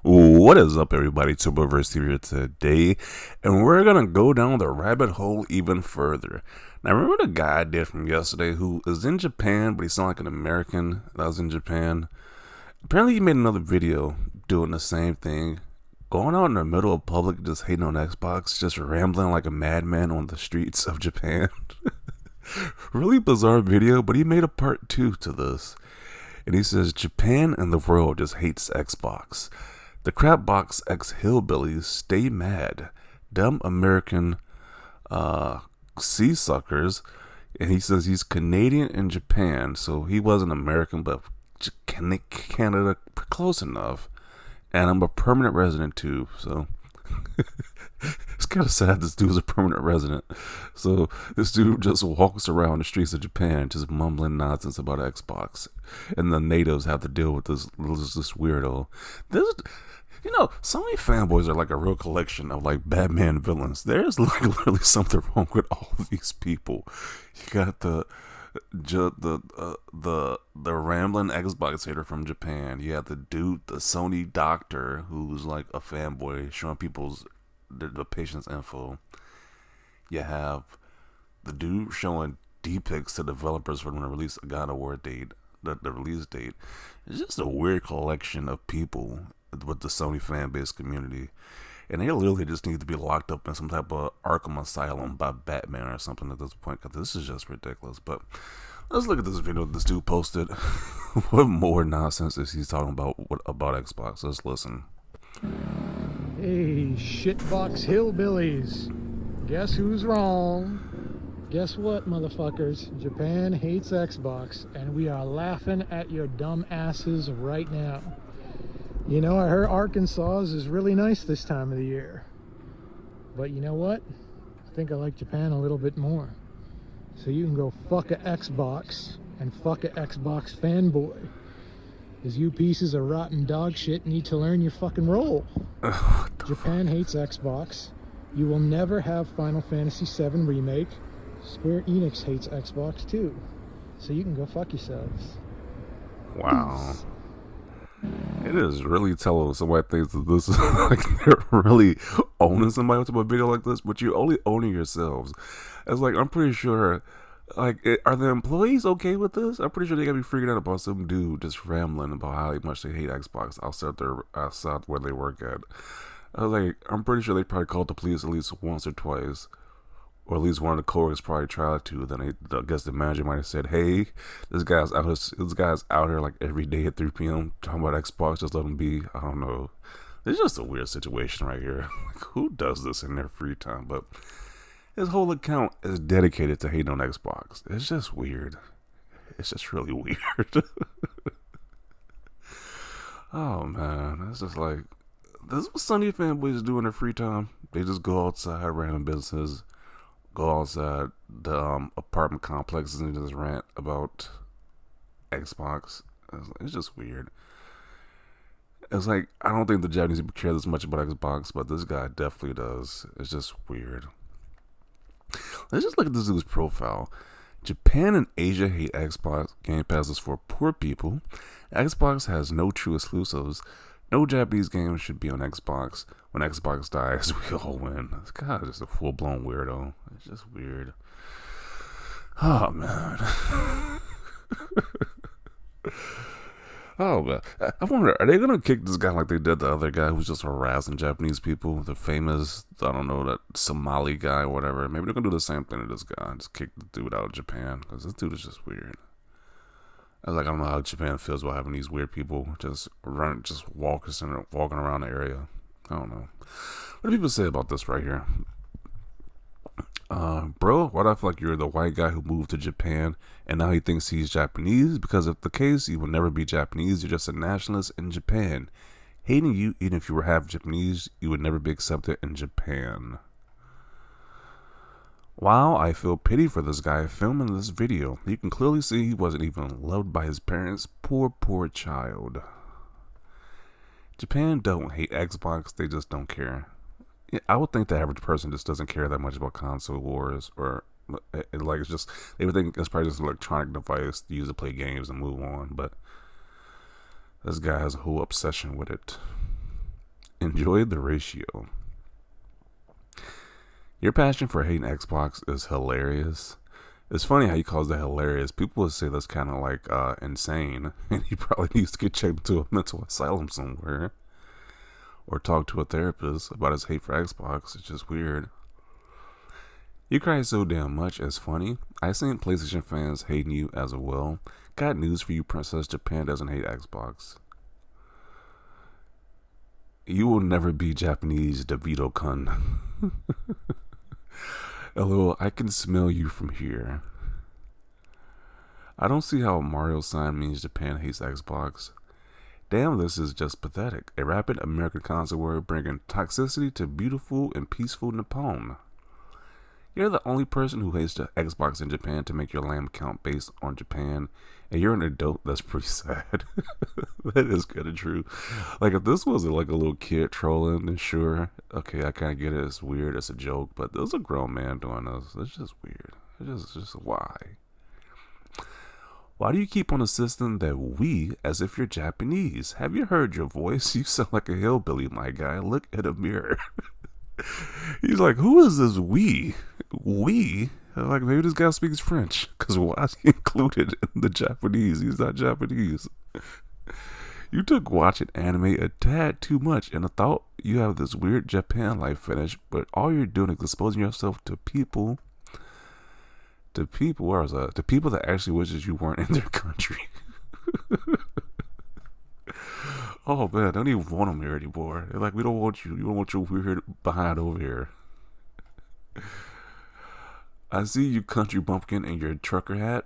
What is up, everybody? Turboverse here today, and we're gonna go down the rabbit hole even further. Now, remember the guy I did from yesterday who is in Japan, but he sounded like an American that was in Japan? Apparently, he made another video doing the same thing, going out in the middle of public, just hating on Xbox, just rambling like a madman on the streets of Japan. Really bizarre video, but he made a part 2 to this. And he says, Japan and the world just hates Xbox. The crapbox ex-hillbillies stay mad. Dumb American sea suckers. And he says he's Canadian in Japan, so he wasn't American, but Canada close enough. And I'm a permanent resident too, so it's kind of sad this dude's a permanent resident. So this dude just walks around the streets of Japan just mumbling nonsense about Xbox, and the natives have to deal with this weirdo. Sony fanboys are like a real collection of like Batman villains. There's like literally something wrong with all of these people. You got the rambling Xbox hater from Japan. You have the dude, the Sony doctor, who's like a fanboy showing people's the patient's info. You have the dude showing D-pics to developers for when they release a God of War date, the release date. It's just a weird collection of people with the Sony fan base community. And they literally just need to be locked up in some type of Arkham Asylum by Batman or something at this point, because this is just ridiculous. But let's look at this video this dude posted. What more nonsense is he talking about Xbox? Let's listen. Hey, shitbox hillbillies. Guess who's wrong? Guess what, motherfuckers? Japan hates Xbox, and we are laughing at your dumb asses right now. You know, I heard Arkansas is really nice this time of the year. But you know what? I think I like Japan a little bit more. So you can go fuck a Xbox and fuck a Xbox fanboy. Because you pieces of rotten dog shit need to learn your fucking role. Japan hates Xbox. You will never have Final Fantasy VII Remake. Square Enix hates Xbox too. So you can go fuck yourselves. Wow. It is really telling somebody thinks that this is like they're really owning somebody with a video like this, but you're only owning yourselves. It's like, I'm pretty sure, like, are the employees okay with this? I'm pretty sure they gotta be freaking out about some dude just rambling about how much they hate Xbox outside where they work at. I was like, I'm pretty sure they probably called the police at least once or twice. Or at least one of the coworkers probably tried to. Then I guess the manager might have said, "Hey, this guy's out here like every day at 3 p.m. talking about Xbox. Just let him be." I don't know. It's just a weird situation right here. Like, who does this in their free time? But his whole account is dedicated to hating on Xbox. It's just weird. It's just really weird. Oh man, it's just like, this is what Sony fanboys do in their free time. They just go outside, random businesses. Go outside the apartment complexes and just rant about Xbox. It's just weird. It's like, I don't think the Japanese people care this much about Xbox, but this guy definitely does. It's just weird. Let's just look at this dude's profile. Japan and Asia hate Xbox Game Passes for poor people. Xbox has no true exclusives. No Japanese games should be on Xbox. When Xbox dies, we all win. This guy is just a full-blown weirdo. It's just weird. Oh, man. Oh, man. I wonder, are they going to kick this guy like they did the other guy who's just harassing Japanese people? The famous, I don't know, that Somali guy or whatever. Maybe they're going to do the same thing to this guy. Just kick the dude out of Japan. Because this dude is just weird. I was like, I don't know how Japan feels about having these weird people just walking around the area. I don't know. What do people say about this right here? Bro, why do I feel like you're the white guy who moved to Japan and now he thinks he's Japanese? Because if the case, you will never be Japanese. You're just a nationalist in Japan. Hating you, even if you were half Japanese, you would never be accepted in Japan. Wow, I feel pity for this guy filming this video. You can clearly see he wasn't even loved by his parents. Poor child. Japan don't hate Xbox, they just don't care. Yeah, I would think the average person just doesn't care that much about console wars, or like, it's just, they would think it's probably just an electronic device to use to play games and move on, but this guy has a whole obsession with it. Enjoy the ratio. Your passion for hating Xbox is hilarious. It's funny how he calls that hilarious. People would say that's kind of like insane, and he probably needs to get checked into a mental asylum somewhere, or talk to a therapist about his hate for Xbox. It's just weird. You cry so damn much. It's funny. I seen PlayStation fans hating you as well. Got news for you, Princess. Japan doesn't hate Xbox. You will never be Japanese, DeVito-kun. LOL, I can smell you from here. I don't see how a Mario sign means Japan hates Xbox. Damn, this is just pathetic. A rapid American console war bringing toxicity to beautiful and peaceful Nippon. You're the only person who hates the Xbox in Japan to make your lamb count based on Japan, and you're an adult. That's pretty sad. That is kind of true. Like, if this was like a little kid trolling, then sure, okay, I kind of get it. It's weird. It's a joke, but there's a grown man doing this. It's just weird. It's just why? Why do you keep on insisting that we, as if you're Japanese? Have you heard your voice? You sound like a hillbilly, my guy. Look in a mirror. He's like, who is this we? We? Like, maybe this guy speaks French. Because why is he included in the Japanese? He's not Japanese. You took watching anime a tad too much, and I thought you have this weird Japan life fetish, but all you're doing is exposing yourself to people. Where was that? To people that actually wishes you weren't in their country. Oh man, don't even want them here anymore. They're like, we don't want you. You don't want your weird behind over here. I see you, country bumpkin, in your trucker hat.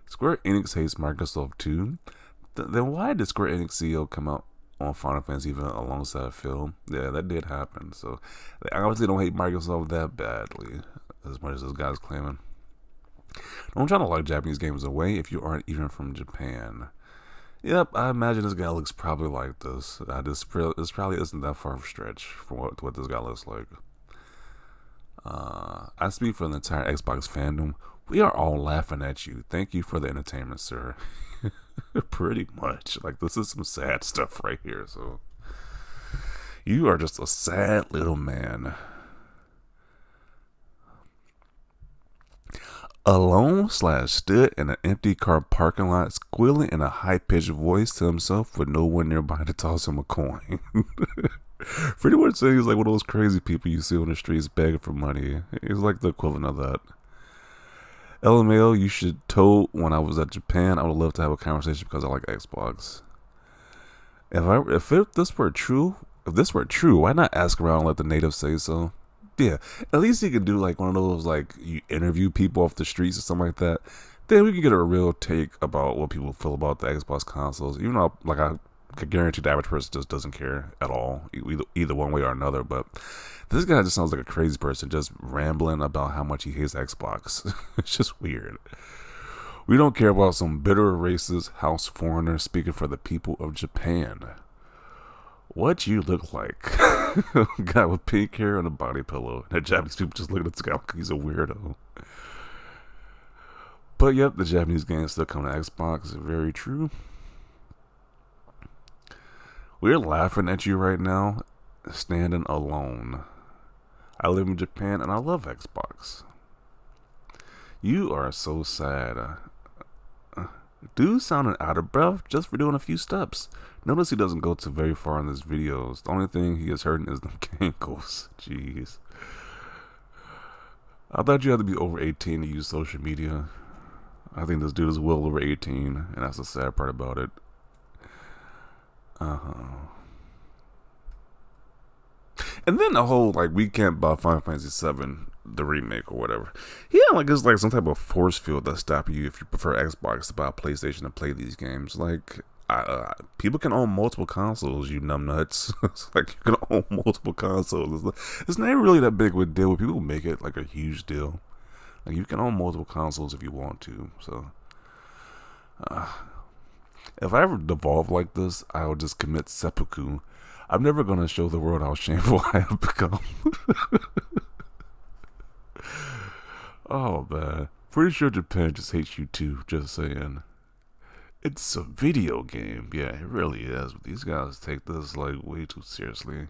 Square Enix hates Microsoft too. Then why did Square Enix CEO come out on Final Fantasy even alongside Phil? Yeah, that did happen. So they obviously don't hate Microsoft that badly, as much as this guy's claiming. Don't try to lock Japanese games away if you aren't even from Japan. Yep, I imagine this guy looks probably like this. This probably isn't that far of a stretch from what this guy looks like. I speak for the entire Xbox fandom. We are all laughing at you. Thank you for the entertainment, sir. Pretty much. Like, this is some sad stuff right here. So, you are just a sad little man. Alone / stood in an empty car parking lot, squealing in a high-pitched voice to himself with no one nearby to toss him a coin. Pretty much saying he's like one of those crazy people you see on the streets begging for money. He's like the equivalent of that. LMAO, you should told when I was at Japan, I would love to have a conversation because I like Xbox. If this were true, why not ask around and let the natives say so? Yeah, at least you could do like one of those, like, you interview people off the streets or something like that. Then we can get a real take about what people feel about the Xbox consoles. Even though, like, I could guarantee the average person just doesn't care at all, either one way or another. But this guy just sounds like a crazy person, just rambling about how much he hates Xbox. It's just weird. We don't care about some bitter racist house foreigner speaking for the people of Japan. What you look like? Guy with pink hair and a body pillow. The Japanese people just look at this guy like he's a weirdo. But yep, the Japanese games still come to Xbox. Very true. We're laughing at you right now, standing alone. I live in Japan and I love Xbox. You are so sad. Dude sounding out of breath just for doing a few steps. Notice he doesn't go too very far in this videos. The only thing he is hurting is the ankles. Jeez. I thought you had to be over 18 to use social media. I think this dude is well over 18, and that's the sad part about it. And then the whole, like, we can't buy Final Fantasy VII, the remake or whatever. Yeah, like, it's like some type of force field that's stopping you if you prefer Xbox to buy a PlayStation to play these games. Like, people can own multiple consoles, you numbnuts. It's like, you can own multiple consoles. It's not really that big of a deal. People make it like a huge deal. Like, you can own multiple consoles if you want to. So, if I ever devolve like this, I will just commit seppuku. I'm never going to show the world how shameful I have become. Oh, man. Pretty sure Japan just hates you too, just saying. It's a video game. Yeah, it really is. But these guys take this like way too seriously.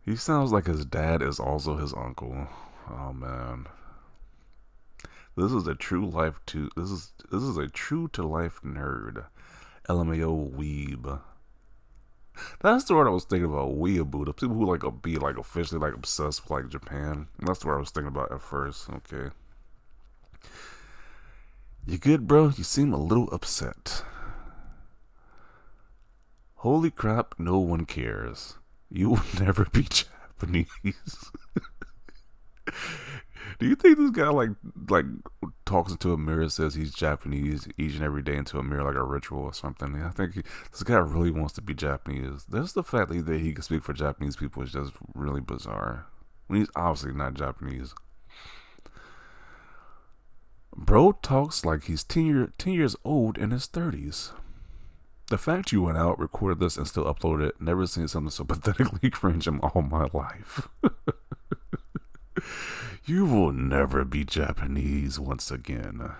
He sounds like his dad is also his uncle. Oh man. This is a true life to this is a true to life nerd. LMAO weeb. That's the word I was thinking about. Weeaboo. The people who like be like officially like obsessed with like Japan. That's the word I was thinking about at first. Okay. You good, bro? You seem a little upset. Holy crap, no one cares. You will never be Japanese. Do you think this guy like talks into a mirror, says he's Japanese each and every day into a mirror like a ritual or something? I think this guy really wants to be Japanese. There's the fact that he can speak for Japanese people is just really bizarre. When he's obviously not Japanese. Bro talks like he's 10 years old in his 30s. The fact you went out, recorded this, and still uploaded it, never seen something so pathetically cringe in all my life. You will never be Japanese once again.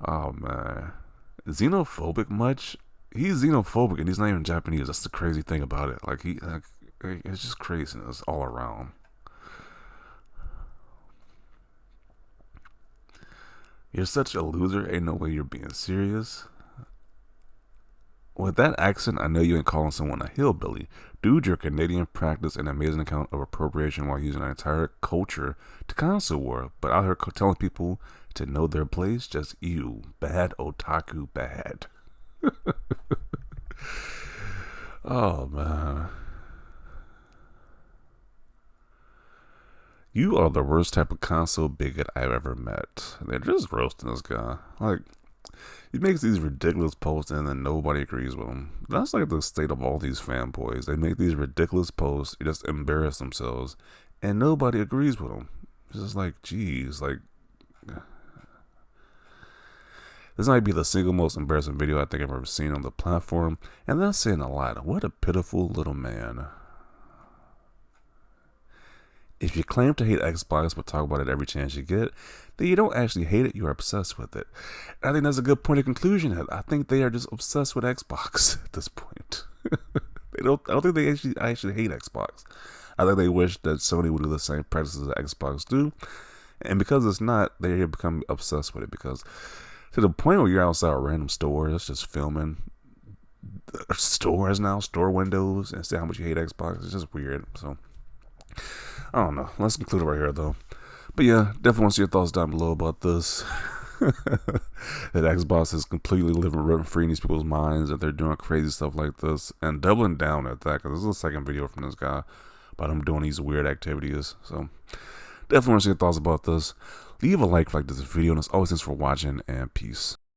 Oh man. Xenophobic much? He's xenophobic and he's not even Japanese. That's the crazy thing about it. It's just craziness all around. You're such a loser, ain't no way you're being serious. With that accent, I know you ain't calling someone a hillbilly. Dude, your Canadian practiced an amazing account of appropriation while using an entire culture to console war, but out here telling people to know their place, just you. Bad otaku bad. Oh, man. You are the worst type of console bigot I've ever met. They're just roasting this guy. Like, he makes these ridiculous posts and then nobody agrees with him. That's like the state of all these fanboys. They make these ridiculous posts, they just embarrass themselves, and nobody agrees with them. It's just like, geez, like, this might be the single most embarrassing video I think I've ever seen on the platform, and that's saying a lot. What a pitiful little man. If you claim to hate Xbox but talk about it every chance you get, then you don't actually hate it, you're obsessed with it. And I think that's a good point of conclusion. I think they are just obsessed with Xbox at this point. I don't think they actually hate Xbox. I think they wish that Sony would do the same practices that Xbox do. And because it's not, they become obsessed with it. Because to the point where you're outside a random store, it's just filming stores now, store windows, and say how much you hate Xbox. It's just weird. So I don't know. Let's conclude it right here, though. But yeah, definitely want to see your thoughts down below about this. That Xbox is completely living rent free in these people's minds, that they're doing crazy stuff like this, and doubling down at that, because this is the second video from this guy about him doing these weird activities. So definitely want to see your thoughts about this. Leave a like if you like this video, and as always, thanks for watching, and peace.